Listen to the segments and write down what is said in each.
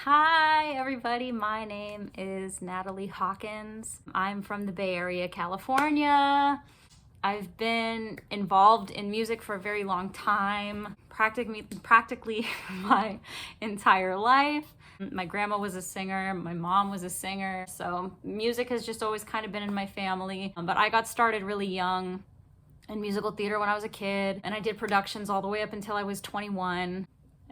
Hi everybody, my name is Natalie Hawkins. I'm from the Bay Area, California. I've been involved in music for a very long time, practically my entire life. My grandma was a singer, my mom was a singer, so music has just always kind of been in my family. But I got started really young in musical theater when I was a kid, and I did productions all the way up until I was 21.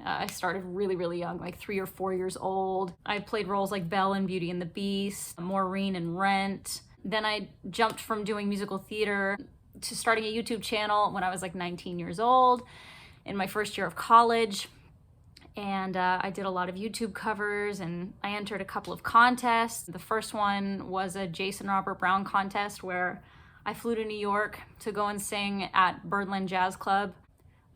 I started really young, like 3 or 4 years old. I played roles like Belle in Beauty and the Beast, Maureen in Rent. Then I jumped from doing musical theater to starting a YouTube channel when I was like 19 years old in my first year of college. And I did a lot of YouTube covers, and I entered a couple of contests. The first one was a Jason Robert Brown contest where I flew to New York to go and sing at Birdland Jazz Club.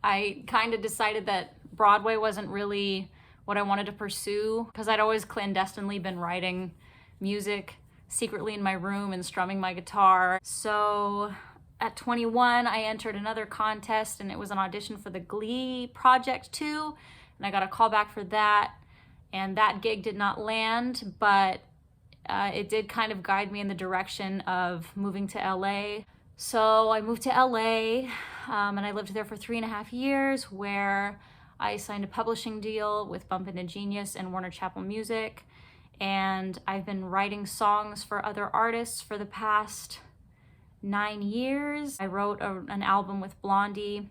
I kind of decided that Broadway wasn't really what I wanted to pursue because I'd always clandestinely been writing music secretly in my room and strumming my guitar. So at 21, I entered another contest, and it was an audition for the Glee Project 2, and I got a call back for that, and that gig did not land, but it did kind of guide me in the direction of moving to LA. So I moved to LA, and I lived there for 3.5 years, where I signed a publishing deal with Bumpin' to Genius and Warner Chappell Music, and I've been writing songs for other artists for the past 9 years. I wrote an album with Blondie,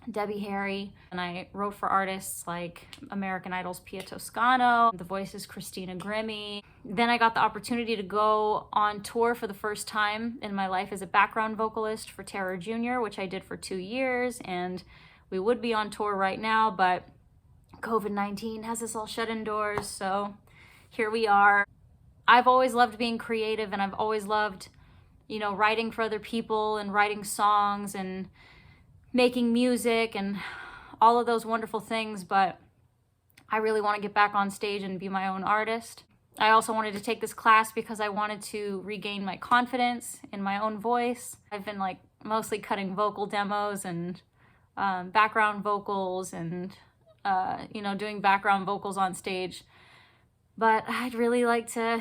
Debbie Harry, and I wrote for artists like American Idol's Pia Toscano, The Voice's Christina Grimmie. Then I got the opportunity to go on tour for the first time in my life as a background vocalist for Terror Jr., which I did for 2 years, and we would be on tour right now, but COVID-19 has us all shut indoors, so here we are. I've always loved being creative, and I've always loved, writing for other people and writing songs and making music and all of those wonderful things, but I really want to get back on stage and be my own artist. I also wanted to take this class because I wanted to regain my confidence in my own voice. I've been mostly cutting vocal demos and background vocals and doing background vocals on stage, but I'd really like to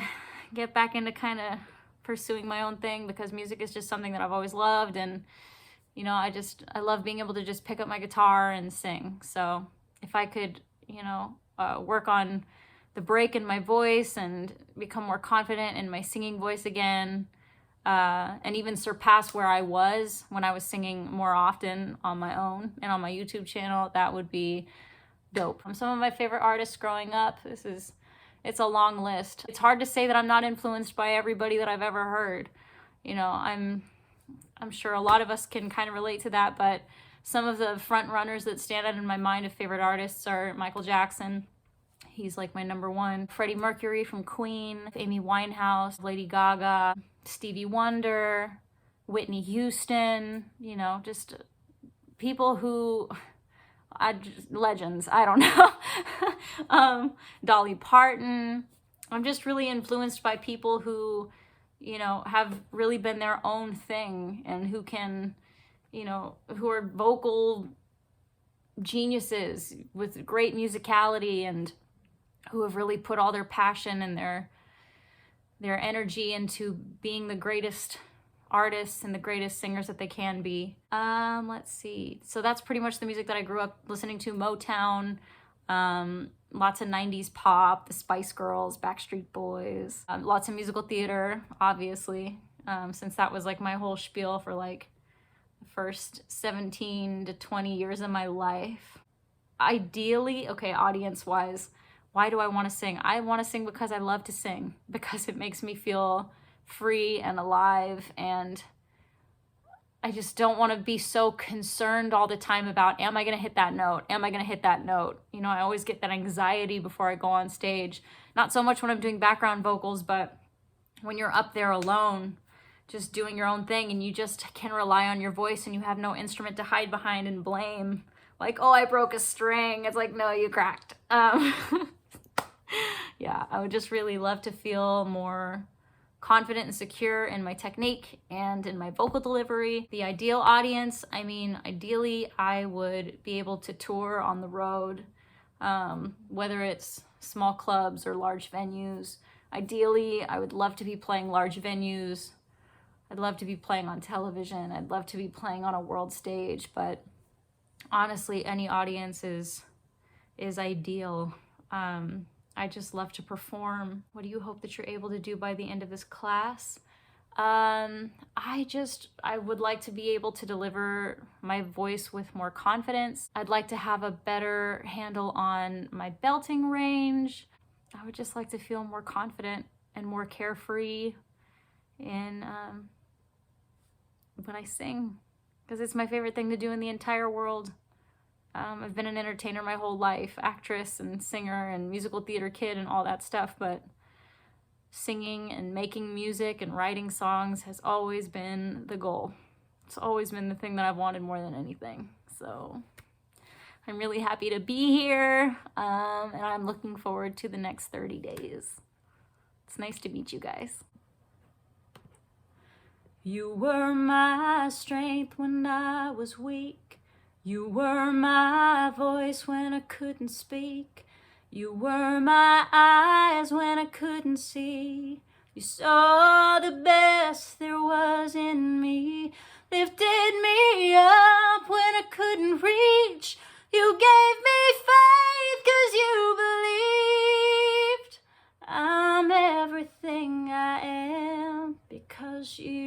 get back into kind of pursuing my own thing because music is just something that I've always loved, and I love being able to just pick up my guitar and sing. So if I could work on the break in my voice and become more confident in my singing voice again, and even surpass where I was when I was singing more often on my own and on my YouTube channel, that would be dope. Some of my favorite artists growing up, it's a long list. It's hard to say that I'm not influenced by everybody that I've ever heard. I'm sure a lot of us can kind of relate to that, but some of the front runners that stand out in my mind of favorite artists are Michael Jackson. He's like my number one. Freddie Mercury from Queen, Amy Winehouse, Lady Gaga, Stevie Wonder, Whitney Houston, just people who, legends, I don't know. Dolly Parton. I'm just really influenced by people who, have really been their own thing and who can, who are vocal geniuses with great musicality and who have really put all their passion and their energy into being the greatest artists and the greatest singers that they can be. Let's see. So that's pretty much the music that I grew up listening to. Motown, lots of 90s pop, the Spice Girls, Backstreet Boys, lots of musical theater, obviously, since that was my whole spiel for the first 17 to 20 years of my life. Ideally, okay, audience-wise, why do I want to sing? I want to sing because I love to sing, because it makes me feel free and alive, and I just don't want to be so concerned all the time about, am I going to hit that note? Am I going to hit that note? I always get that anxiety before I go on stage. Not so much when I'm doing background vocals, but when you're up there alone, just doing your own thing, and you just can rely on your voice, and you have no instrument to hide behind and blame. Oh, I broke a string. It's no, you cracked. Yeah, I would just really love to feel more confident and secure in my technique and in my vocal delivery. The ideal audience, ideally I would be able to tour on the road whether it's small clubs or large venues. Ideally, I would love to be playing large venues. I'd love to be playing on television. I'd love to be playing on a world stage, but honestly, any audience is ideal. I just love to perform. What do you hope that you're able to do by the end of this class? I would like to be able to deliver my voice with more confidence. I'd like to have a better handle on my belting range. I would just like to feel more confident and more carefree in when I sing, because it's my favorite thing to do in the entire world. I've been an entertainer my whole life, actress and singer and musical theater kid and all that stuff, but singing and making music and writing songs has always been the goal. It's always been the thing that I've wanted more than anything. So I'm really happy to be here, and I'm looking forward to the next 30 days. It's nice to meet you guys. You were my strength when I was weak. You were my voice when I couldn't speak. You were my eyes when I couldn't see. You saw the best there was in me, lifted me up when I couldn't reach. You gave me faith 'cause you believed. I'm everything I am because you